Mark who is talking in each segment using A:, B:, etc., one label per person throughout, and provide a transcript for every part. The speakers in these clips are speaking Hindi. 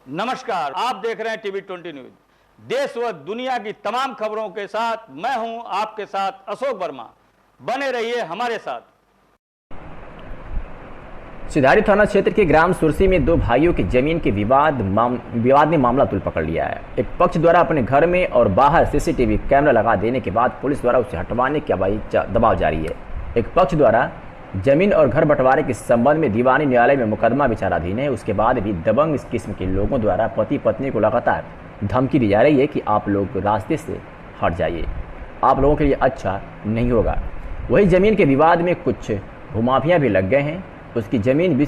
A: नमस्कार, आप देख रहे हैं टीवी 20 न्यूज। देश व दुनिया की तमाम खबरों के साथ मैं हूं आपके साथ अशोक वर्मा। बने रहिए हमारे साथ।
B: सिधारी थाना क्षेत्र के ग्राम सुरसी में दो भाइयों की जमीन के विवाद ने मामला तुल पकड़ लिया है। एक पक्ष द्वारा अपने घर में और बाहर सीसीटीवी कैमरा लगा देने के बाद पुलिस द्वारा उसे हटवाने का दबाव जारी है। एक पक्ष द्वारा जमीन और घर बंटवारे के संबंध में दीवानी न्यायालय में मुकदमा विचाराधीन है। उसके बाद भी दबंग इस किस्म के लोगों द्वारा पति पत्नी को लगातार धमकी दी जा रही है कि आप लोग रास्ते से हट जाइए, आप लोगों के लिए अच्छा नहीं होगा। वही जमीन के विवाद में कुछ भूमाफिया भी लग गए हैं, उसकी जमीन भी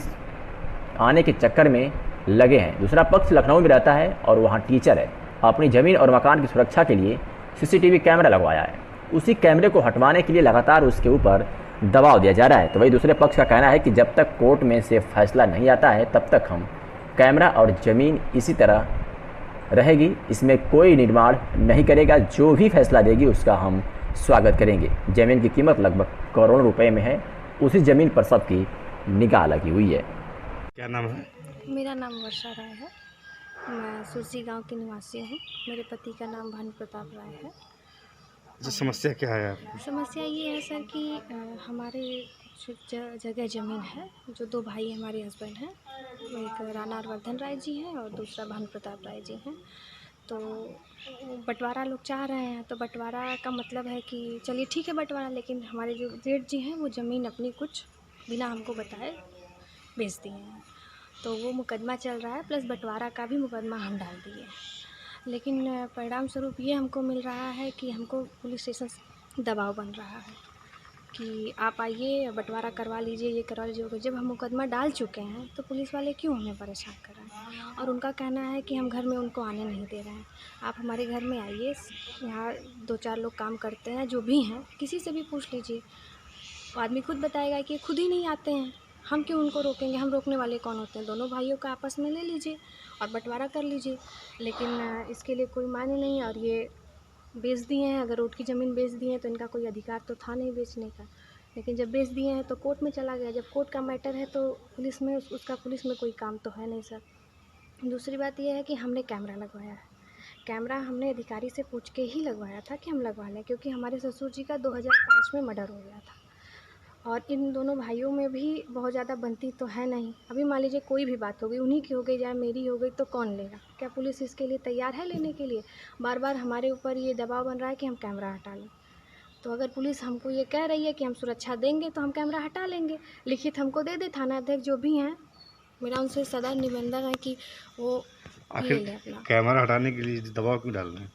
B: आने के चक्कर में लगे हैं। दूसरा पक्ष लखनऊ में रहता है और वहाँ टीचर है। अपनी जमीन और मकान की सुरक्षा के लिए सीसीटीवी कैमरा लगवाया है। उसी कैमरे को हटवाने के लिए लगातार उसके ऊपर दबाव दिया जा रहा है। तो वही दूसरे पक्ष का कहना है कि जब तक कोर्ट में से फैसला नहीं आता है तब तक हम कैमरा और ज़मीन इसी तरह रहेगी, इसमें कोई निर्माण नहीं करेगा। जो भी फैसला देगी उसका हम स्वागत करेंगे। ज़मीन की कीमत लगभग करोड़ों रुपए में है। उसी ज़मीन पर सबकी निगाह लगी हुई है।
C: क्या नाम है?
D: मेरा नाम वर्षा राय है। मैं सुरसी गांव की निवासी हूँ। मेरे पति का नाम भानु प्रताप राय है।
C: जो समस्या क्या है आपकी?
D: समस्या ये है सर कि हमारे जगह ज़मीन है। जो दो भाई हमारे हस्बैंड हैं, एक राणा वर्धन राय जी हैं और दूसरा भानु प्रताप राय जी हैं। तो बंटवारा लोग चाह रहे हैं, तो बंटवारा का मतलब है कि चलिए ठीक है बंटवारा, लेकिन हमारे जो जेठ जी हैं वो ज़मीन अपनी कुछ बिना हमको बताए बेच दिए हैं। तो वो मुकदमा चल रहा है, प्लस बंटवारा का भी मुकदमा हम डाल दिए। लेकिन परिणाम स्वरूप ये हमको मिल रहा है कि हमको पुलिस स्टेशन से दबाव बन रहा है कि आप आइए बंटवारा करवा लीजिए, ये करवा लीजिए। जब हम मुकदमा डाल चुके हैं तो पुलिस वाले क्यों हमें परेशान कर रहे हैं? और उनका कहना है कि हम घर में उनको आने नहीं दे रहे हैं। आप हमारे घर में आइए, यहाँ 2-4 लोग काम करते हैं, जो भी हैं किसी से भी पूछ लीजिए, वो आदमी खुद बताएगा कि खुद ही नहीं आते हैं। हम क्यों उनको रोकेंगे? हम रोकने वाले कौन होते हैं? दोनों भाइयों का आपस में ले लीजिए और बंटवारा कर लीजिए। लेकिन इसके लिए कोई माने नहीं, और ये बेच दिए हैं। अगर रोड की ज़मीन बेच दिए हैं तो इनका कोई अधिकार तो था नहीं बेचने का, लेकिन जब बेच दिए हैं तो कोर्ट में चला गया। जब कोर्ट का मैटर है तो पुलिस में उसका पुलिस में कोई काम तो है नहीं सर। दूसरी बात यह है कि हमने कैमरा लगवाया है। कैमरा हमने अधिकारी से पूछ के ही लगवाया था कि हम लगवा लें, क्योंकि हमारे ससुर जी का 2005 में मर्डर हो गया था और इन दोनों भाइयों में भी बहुत ज़्यादा बनती तो है नहीं। अभी मान लीजिए कोई भी बात हो गई, उन्हीं की हो गई या मेरी हो गई, तो कौन लेगा? क्या पुलिस इसके लिए तैयार है लेने के लिए? बार बार हमारे ऊपर ये दबाव बन रहा है कि हम कैमरा हटा लें। तो अगर पुलिस हमको ये कह रही है कि हम सुरक्षा देंगे तो हम कैमरा हटा लेंगे। लिखित हमको दे दे, थाना अध्यक्ष जो भी हैं, मेरा उनसे सदा निवेदन है कि वो ले लें अपना।
C: कैमरा हटाने के लिए दबाव क्यों डाल रहे हैं?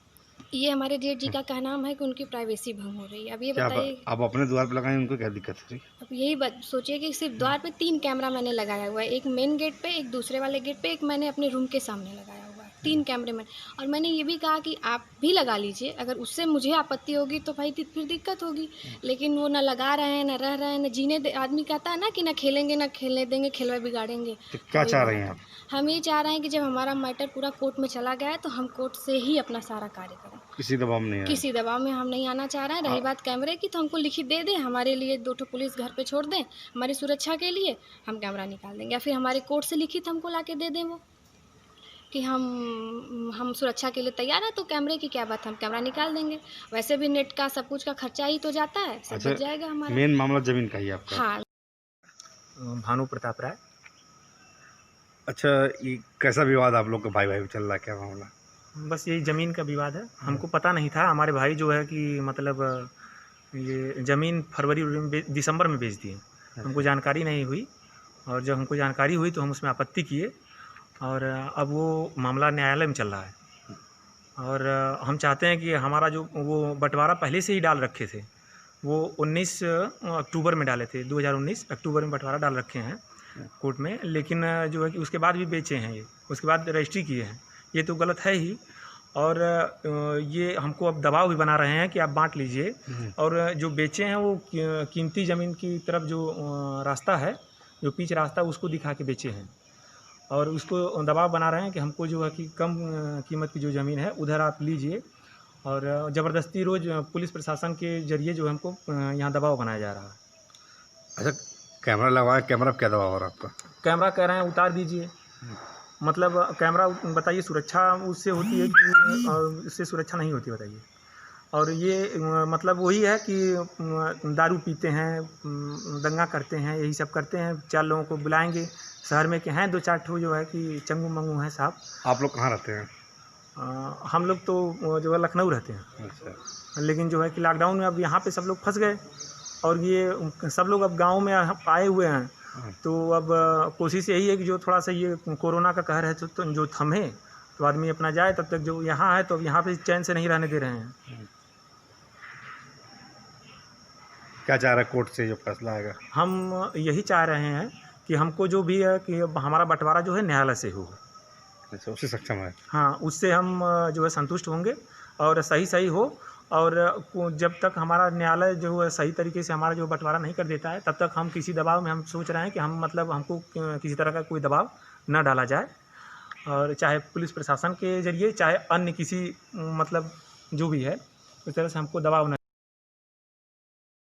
D: ये हमारे जेठ जी का कहना है कि उनकी प्राइवेसी भंग हो रही है। अब ये बताइए,
C: आप अपने द्वार पर लगाएं, उनको क्या दिक्कत है?
D: अब यही सोचिए कि सिर्फ द्वार पे 3 कैमरा मैंने लगाया हुआ है। एक मेन गेट पे, एक दूसरे वाले गेट पे, एक मैंने अपने रूम के सामने लगाया हुआ है। 3 कैमरे में। और मैंने ये भी कहा कि आप भी लगा लीजिए, अगर उससे मुझे आपत्ति होगी तो भाई फिर दिक्कत होगी। लेकिन वो ना लगा रहे हैं, ना रह रहे हैं, ना जीने दे। आदमी कहता है ना कि ना खेलेंगे ना खेलने देंगे, खेलवा बिगाड़ेंगे।
C: तो क्या चाह रहे हैं आप?
D: हम ये चाह रहे हैं कि जब हमारा मैटर पूरा कोर्ट में चला गया है तो हम कोर्ट से ही अपना सारा कार्य करें।
C: किसी दबाव में नहीं है?
D: किसी दबाव में हम नहीं आना चाह रहे हैं। रही बात कैमरे की, तो हमको लिखित दे दें, हमारे लिए 2 पुलिस घर पे छोड़ दें, हमारी सुरक्षा के लिए हम कैमरा निकाल देंगे। या फिर हमारे कोर्ट से लिखित हमको ला के दे दें वो कि हम सुरक्षा के लिए तैयार हैं, तो कैमरे की क्या बात, हम कैमरा निकाल देंगे। वैसे भी नेट का सब कुछ का खर्चा ही तो जाता है, सब बच जाएगा हमारा।
C: मेन मामला जमीन का ही आपका?
D: हाँ।
E: भानु प्रताप राय।
C: अच्छा, ये कैसा विवाद आप लोग का भाई भाई चल रहा है, क्या मामला?
E: बस यही ज़मीन का विवाद है। हमको पता नहीं था। हमारे भाई जो है कि मतलब ये ज़मीन दिसंबर में बेच दिए। हमको जानकारी नहीं हुई, और जब हमको जानकारी हुई तो हम उसमें आपत्ति किए, और अब वो मामला न्यायालय में चल रहा है। और हम चाहते हैं कि हमारा जो वो बंटवारा पहले से ही डाल रखे थे, वो 19 अक्टूबर में डाले थे। 2019 अक्टूबर में बंटवारा डाल रखे हैं कोर्ट में, लेकिन जो है कि उसके बाद भी बेचे हैं, ये उसके बाद रजिस्ट्री किए हैं। ये तो गलत है ही। और ये हमको अब दबाव भी बना रहे हैं कि आप बांट लीजिए, और जो बेचे हैं वो कीमती ज़मीन की तरफ जो रास्ता है, जो पिच रास्ता, उसको दिखा के बेचे हैं। और उसको दबाव बना रहे हैं कि हमको जो है कि कम कीमत की जो ज़मीन है उधर आप लीजिए, और ज़बरदस्ती रोज़ पुलिस प्रशासन के ज़रिए जो हमको यहाँ दबाव बनाया जा रहा है।
C: अच्छा, कैमरा लगवाया, कैमरा क्या दबाव हो रहा है आपका?
E: कैमरा कह रहे हैं उतार दीजिए। मतलब कैमरा बताइए सुरक्षा उससे होती है कि इससे सुरक्षा नहीं होती बताइए। और ये मतलब वही है कि दारू पीते हैं, दंगा करते हैं, यही सब करते हैं। 4 लोगों को बुलाएंगे शहर में कि हैं 2-4 ठो जो है कि चंगू मंगू हैं साहब।
C: आप लोग कहाँ रहते हैं?
E: हम लोग तो जो है लखनऊ रहते हैं,
C: अच्छा।
E: लेकिन जो है कि लॉकडाउन में अब यहाँ पे सब लोग फंस गए और ये सब लोग अब गाँव में आए हुए हैं। तो अब कोशिश यही है कि जो थोड़ा सा ये कोरोना का कहर है तो जो थमे तो आदमी अपना जाए, तब तक जो यहाँ है तो अब यहाँ पे चैन से नहीं रहने दे रहे हैं।
C: क्या चाह रहा है कोर्ट से जो फैसला आएगा?
E: हम यही चाह रहे हैं कि हमको जो भी है कि हमारा बंटवारा जो है न्यायालय से हो।
C: अच्छा, उससे सक्षम है?
E: हाँ, उससे हम जो है संतुष्ट होंगे और सही हो। और जब तक हमारा न्यायालय जो है सही तरीके से हमारा जो बंटवारा नहीं कर देता है, तब तक हम किसी दबाव में हम सोच रहे हैं कि हम मतलब हमको किसी तरह का कोई दबाव न डाला जाए, और चाहे पुलिस प्रशासन के ज़रिए चाहे अन्य किसी मतलब जो भी है उस तरह से हमको दबाव न